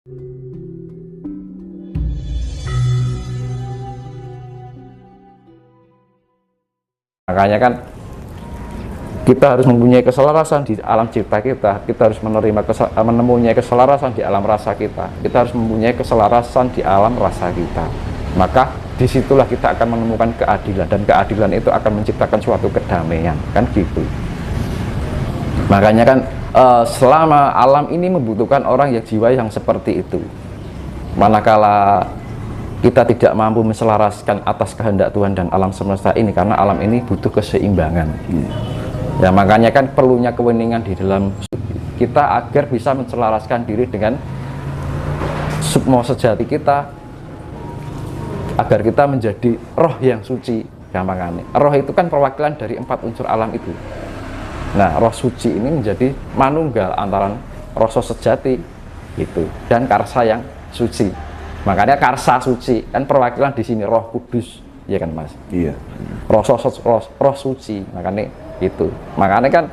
Makanya kan kita harus mempunyai keselarasan di alam cipta kita harus menemui keselarasan di alam rasa kita harus mempunyai keselarasan di alam rasa kita. Maka disitulah kita akan menemukan keadilan, dan keadilan itu akan menciptakan suatu kedamaian, kan gitu. Makanya kan selama alam ini membutuhkan orang yang jiwa yang seperti itu. Manakala kita tidak mampu menselaraskan atas kehendak Tuhan dan alam semesta ini, karena alam ini butuh keseimbangan. Ya, makanya kan perlunya keweningan di dalam kita agar bisa menselaraskan diri dengan sukma sejati kita, agar kita menjadi roh yang suci. Gampangannya, roh itu kan perwakilan dari 4 unsur alam itu. Nah, roh suci ini menjadi manunggal antara rasa sejati itu dan karsa yang suci. Makanya karsa suci kan perwakilan di sini roh kudus, ya kan Mas? Iya. Roh suci, makanya itu. Makanya kan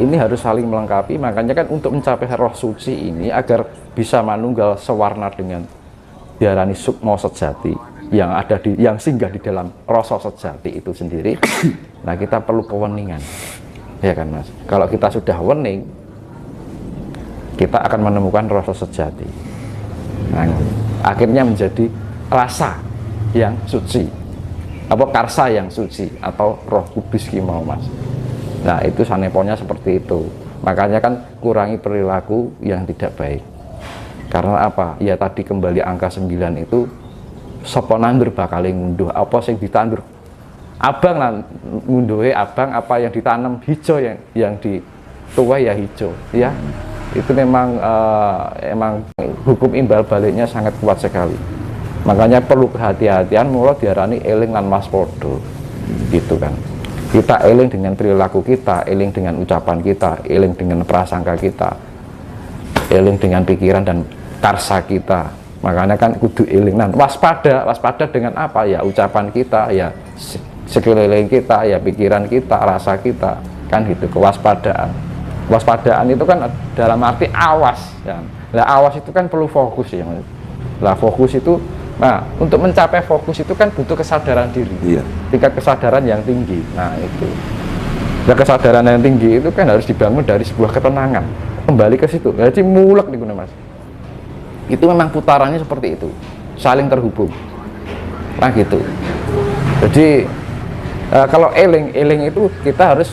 ini harus saling melengkapi. Makanya kan untuk mencapai roh suci ini agar bisa manunggal sewarna dengan diarani sukma sejati yang singgah di dalam rasa sejati itu sendiri. Nah, kita perlu keweningan, ya kan Mas? Kalau kita sudah wening, kita akan menemukan rasa sejati. Nah, akhirnya menjadi rasa yang suci, apa karsa yang suci, atau roh kudus kimau Mas. Nah, itu saneponya seperti itu. Makanya kan kurangi perilaku yang tidak baik. Karena apa? Ya tadi kembali angka 9 itu, sapa nandur bakal ngunduh apa sing ditandur. Abang lah ngunduhe abang, apa yang ditanam hijau, yang dituai ya hijau, ya. Itu memang emang hukum imbal baliknya sangat kuat sekali. Makanya perlu kehati-hatian, mula diarani eling lan waspada, gitu kan. Kita eling dengan perilaku kita, eling dengan ucapan kita, eling dengan prasangka kita, eling dengan pikiran dan karsa kita. Makanya kan kudu eling lan waspada dengan apa? Ya ucapan kita, ya sekeliling kita, ya pikiran kita, rasa kita, kan gitu. Kewaspadaan itu kan dalam arti awas ya. Nah, awas itu kan perlu fokus ya. Nah, fokus itu, nah untuk mencapai fokus itu kan butuh kesadaran diri. Iya. Tingkat kesadaran yang tinggi. Nah, itu. Nah, kesadaran yang tinggi itu kan harus dibangun dari sebuah ketenangan. Kembali ke situ. Jadi mulek nih Mas. Itu memang putarannya seperti itu. Saling terhubung. Nah, gitu. Jadi kalau eling itu kita harus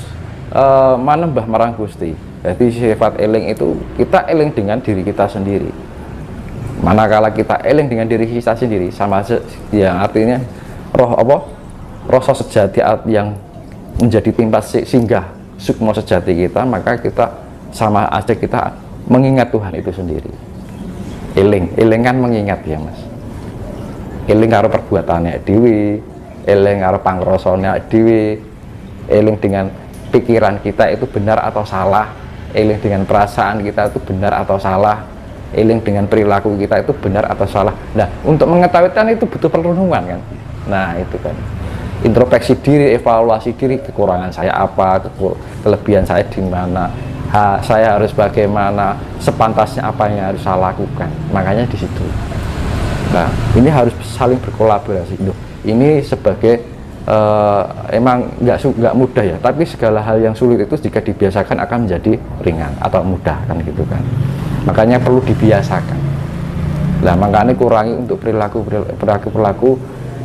manembah marang Gusti. Jadi sifat eling itu kita eling dengan diri kita sendiri. Manakala kita eling dengan diri kita sendiri, sama aja ya, artinya rasa sejati yang menjadi tempat singgah sukma sejati kita, maka kita sama aja kita mengingat Tuhan itu sendiri. Eling kan mengingat ya Mas. Eling karo perbuatannya dhewe, eling karo pangrasane dhewe, eling dengan pikiran kita itu benar atau salah, eling dengan perasaan kita itu benar atau salah, eling dengan perilaku kita itu benar atau salah. Nah, untuk mengetahui itu butuh perenungan kan. Nah, itu kan introspeksi diri, evaluasi diri, kekurangan saya apa, kelebihan saya di mana, saya harus bagaimana, sepantasnya apa yang harus saya lakukan. Makanya di situ. Nah, ini harus saling berkolaborasi. Ini sebagai emang nggak mudah ya, tapi segala hal yang sulit itu jika dibiasakan akan menjadi ringan atau mudah kan gitu kan. Makanya perlu dibiasakan. Nah, makanya kurangi untuk perilaku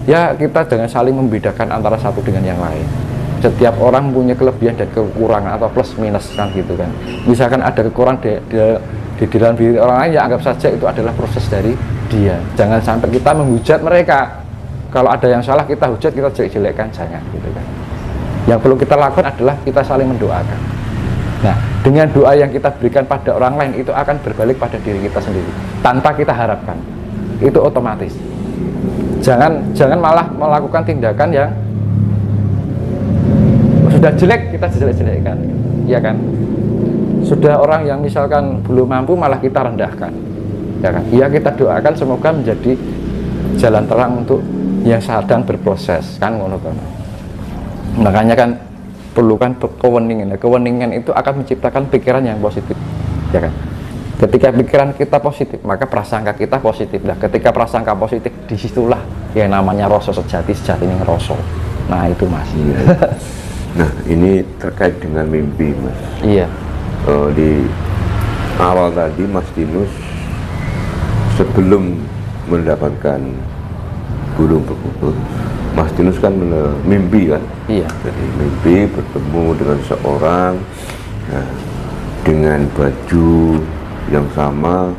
ya, kita jangan saling membedakan antara satu dengan yang lain. Setiap orang punya kelebihan dan kekurangan atau plus minus kan gitu kan. Misalkan ada kekurangan di dalam diri orang lain, ya anggap saja itu adalah proses dari dia. Jangan sampai kita menghujat mereka. Kalau ada yang salah kita hujat, kita jelek-jelekkan, jangan gitu kan. Yang perlu kita lakukan adalah kita saling mendoakan. Nah, dengan doa yang kita berikan pada orang lain itu akan berbalik pada diri kita sendiri tanpa kita harapkan. Itu otomatis. Jangan malah melakukan tindakan yang sudah jelek kita jelek-jelekkan, ya kan. Sudah orang yang misalkan belum mampu malah kita rendahkan, ya kan. Ya, kita doakan semoga menjadi jalan terang untuk yang sedang berproses kan ngono kan. Makanya kan perlukan keweningan. Keweningan itu akan menciptakan pikiran yang positif, ya kan. Ketika pikiran kita positif, maka prasangka kita positif. Nah, ketika prasangka positif, disitulah yang namanya rasa sejati ini ngeroso. Nah, itu Mas. Iya. Nah, ini terkait dengan mimpi, Mas. Iya. Di awal tadi Mas Dinus sebelum mendapatkan burung perkutut, Mas Dinus kan mimpi kan? Iya. Jadi mimpi bertemu dengan seorang, nah, dengan baju yang sama,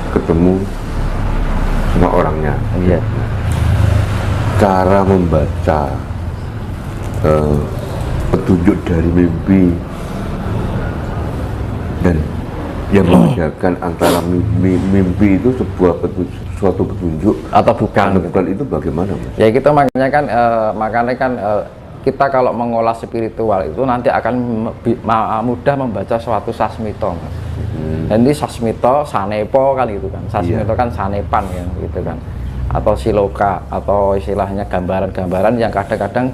ketemu sama orangnya. Iya. Cara membaca petunjuk dari mimpi dan yang membedakan antara mimpi itu suatu petunjuk atau bukan, itu bagaimana, Mas? Ya kita makanya kan kita kalau mengolah spiritual itu nanti akan mudah membaca suatu sasmito, Mas. Jadi sasmito, sanepo kan gitu kan. Sasmito kan sanepan kan gitu kan. Atau siloka atau istilahnya gambaran-gambaran yang kadang-kadang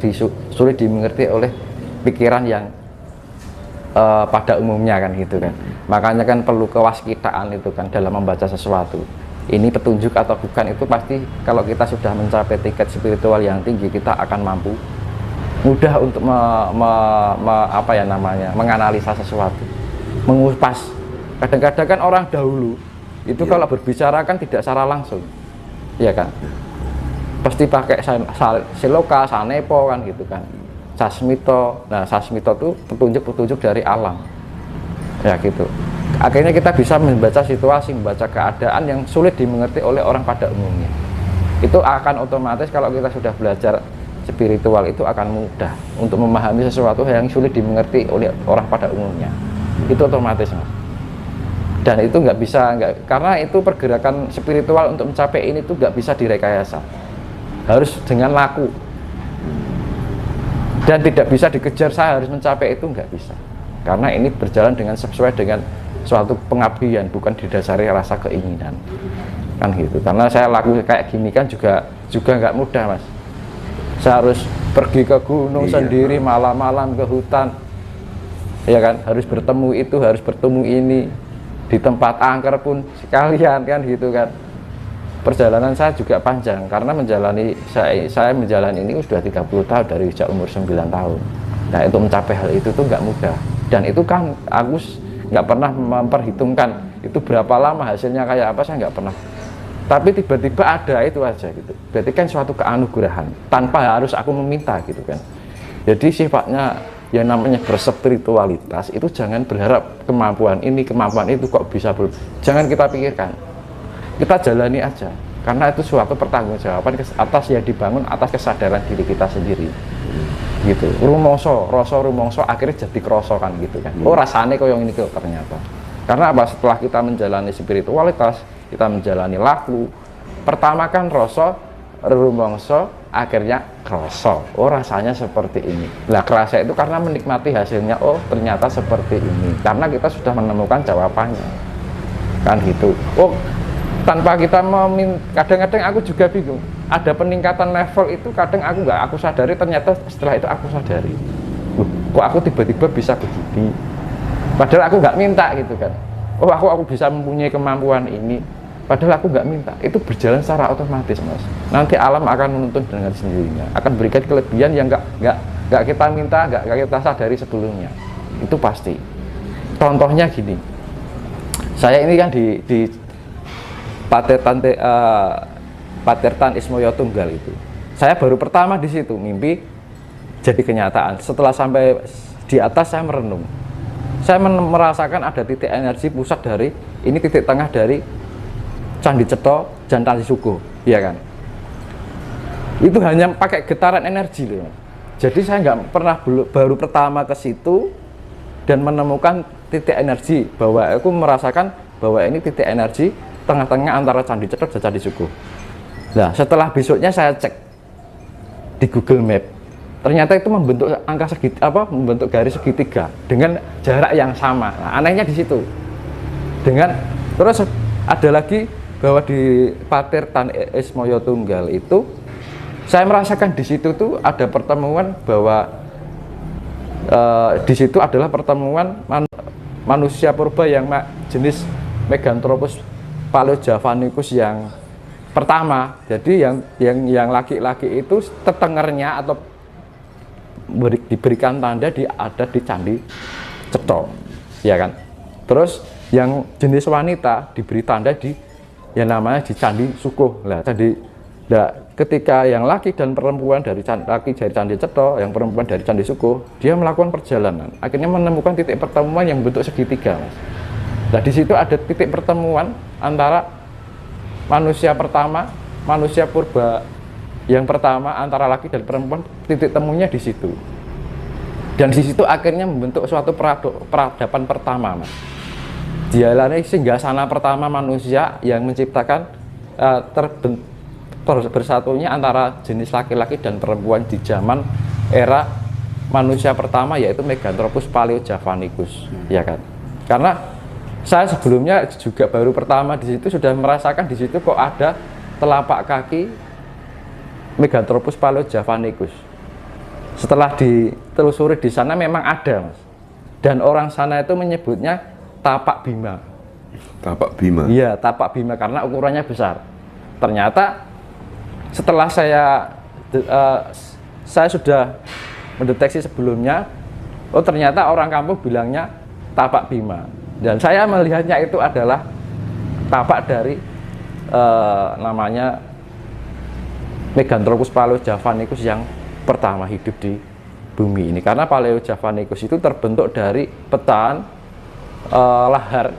sulit dimengerti oleh pikiran yang pada umumnya kan gitu kan. Makanya kan perlu kewaskitaan itu kan dalam membaca sesuatu. Ini petunjuk atau bukan itu pasti kalau kita sudah mencapai tingkat spiritual yang tinggi, kita akan mampu mudah untuk menganalisa sesuatu, mengupas. Kadang-kadang kan orang dahulu itu kalau berbicara kan tidak secara langsung, ya kan, pasti pakai siloka, sanepo kan gitu kan, sasmito. Nah, sasmito itu petunjuk-petunjuk dari alam, ya gitu. Akhirnya kita bisa membaca situasi, membaca keadaan yang sulit dimengerti oleh orang pada umumnya. Itu akan otomatis kalau kita sudah belajar spiritual itu akan mudah untuk memahami sesuatu yang sulit dimengerti oleh orang pada umumnya. Itu otomatis, Mas. Dan itu karena itu pergerakan spiritual untuk mencapai ini tuh nggak bisa direkayasa, harus dengan laku, dan tidak bisa dikejar. Saya harus mencapai itu, nggak bisa, karena ini berjalan dengan sesuai dengan suatu pengabdian, bukan didasari rasa keinginan kan gitu. Karena saya laku kayak gini kan juga nggak mudah, Mas. Saya harus pergi ke gunung sendiri malam-malam, ke hutan, ya kan, harus bertemu itu, harus bertemu ini, di tempat angker pun sekalian kan gitu kan. Perjalanan saya juga panjang karena saya menjalani ini sudah 30 tahun dari sejak umur 9 tahun. Nah, itu mencapai hal itu tuh nggak mudah, dan itu kan aku nggak pernah memperhitungkan itu berapa lama, hasilnya kayak apa, saya nggak pernah. Tapi tiba-tiba ada itu aja gitu. Berarti kan suatu keanugerahan tanpa harus aku meminta gitu kan. Jadi sifatnya yang namanya berspiritualitas itu jangan berharap kemampuan ini, kemampuan itu kok bisa jangan kita pikirkan. Kita jalani aja. Karena itu suatu pertanggungjawaban atas yang dibangun atas kesadaran diri kita sendiri. Gitu. Rasa rumongso akhirnya jadi kroso kan gitu kan. Oh, rasane kok yang ini kok ternyata. Karena apa? Setelah kita menjalani spiritualitas, kita menjalani laku, pertama kan rasa rumongso, akhirnya kroso. Oh, rasanya seperti ini. Lah, kerasa itu karena menikmati hasilnya. Oh, ternyata seperti ini. Karena kita sudah menemukan jawabannya. Kan gitu. Oh, tanpa kita kadang-kadang aku juga bingung. Ada peningkatan level itu kadang aku sadari, ternyata setelah itu aku sadari. Kok aku tiba-tiba bisa begini? Padahal aku nggak minta gitu kan. Oh, aku bisa mempunyai kemampuan ini. Padahal aku nggak minta. Itu berjalan secara otomatis, Mas. Nanti alam akan menuntun dengan sendirinya. Akan berikan kelebihan yang nggak kita minta, nggak kita sadari sebelumnya. Itu pasti. Contohnya gini. Saya ini kan di Patertan Ismoyo Tunggal itu. Saya baru pertama di situ, mimpi jadi kenyataan. Setelah sampai di atas saya merenung. Saya merasakan ada titik energi pusat dari ini, titik tengah dari Candi Cetha dan Candi Sugo, ya kan? Itu hanya pakai getaran energi loh. Jadi saya nggak pernah baru pertama ke situ dan menemukan titik energi, bahwa aku merasakan bahwa ini titik energi tengah-tengah antara Candi Cetha dan Candi Sugo. Nah, setelah besoknya saya cek di Google Map, ternyata itu membentuk membentuk garis segitiga dengan jarak yang sama. Nah, anehnya di situ. Terus ada lagi bahwa di Patertan Ismoyo Tunggal itu saya merasakan di situ tuh ada pertemuan, bahwa di situ adalah pertemuan manusia purba yang jenis Meganthropus paleojavanicus yang pertama. Jadi yang laki-laki itu tetengernya atau diberikan tanda ada di Candi Cetha, ya kan. Terus yang jenis wanita diberi tanda di yang namanya di Candi Sukuh. Ketika yang laki dan perempuan laki dari Candi Cetha, yang perempuan dari Candi Sukuh, dia melakukan perjalanan, akhirnya menemukan titik pertemuan yang bentuk segitiga, Mas. Nah, di situ ada titik pertemuan antara manusia pertama, manusia purba yang pertama antara laki dan perempuan, titik temunya di situ. Dan di situ akhirnya membentuk suatu peradaban pertama, Mas. Dialani singgasana pertama manusia yang menciptakan bersatunya antara jenis laki-laki dan perempuan di zaman era manusia pertama, yaitu Meganthropus paleojavanicus, ya kan. Karena saya sebelumnya juga baru pertama di situ sudah merasakan di situ kok ada telapak kaki Meganthropus paleojavanicus. Setelah ditelusuri di sana memang ada, Mas. Dan orang sana itu menyebutnya tapak bima. Tapak bima? Iya, tapak bima karena ukurannya besar. Ternyata setelah saya sudah mendeteksi sebelumnya, oh ternyata orang kampung bilangnya tapak bima. Dan saya melihatnya itu adalah tapak dari namanya Meganthropus paleojavanicus yang pertama hidup di bumi ini. Karena paleojavanicus itu terbentuk dari pecahan lahar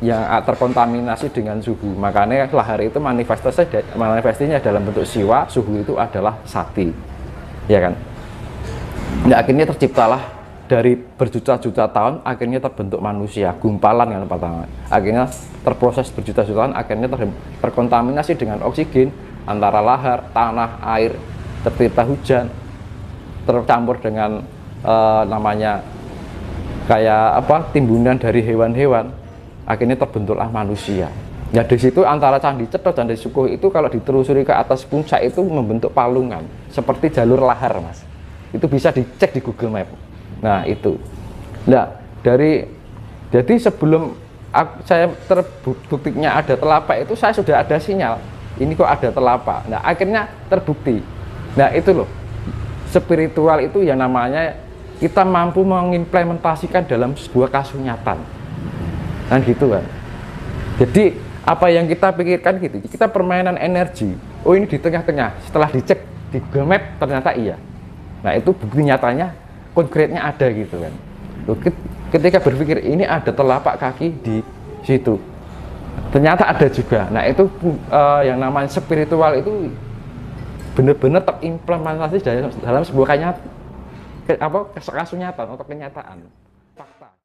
yang terkontaminasi dengan suhu. Makanya lahar itu manifestasinya dalam bentuk siwa, suhu itu adalah sakti, ya kan. Nah, akhirnya terciptalah dari berjuta-juta tahun, akhirnya terbentuk manusia, gumpalan yang pertama. Akhirnya terproses berjuta-juta tahun, akhirnya terkontaminasi dengan oksigen antara lahar, tanah, air, tertimpa hujan, tercampur dengan namanya kayak apa, timbunan dari hewan-hewan. Akhirnya terbentuklah manusia. Nah, di situ antara Candi Cetha dan Candi Sukuh itu kalau ditelusuri ke atas puncak itu membentuk palungan seperti jalur lahar, Mas. Itu bisa dicek di Google Map. Nah, itu. Nah, jadi sebelum saya terbuktinya ada telapak itu, saya sudah ada sinyal. Ini kok ada telapak. Nah, akhirnya terbukti. Nah, itu loh. Spiritual itu yang namanya kita mampu mengimplementasikan dalam sebuah kasunyatan. Kan gitu kan. Jadi apa yang kita pikirkan gitu, kita permainan energi. Oh, ini di tengah-tengah. Setelah dicek di Google Map ternyata iya. Nah, itu bukti nyatanya, konkretnya ada gitu kan. Ketika berpikir ini ada telapak kaki di situ, ternyata ada juga. Nah, itu yang namanya spiritual itu benar-benar terimplementasi dalam sebuah kasunyatan atau kenyataan.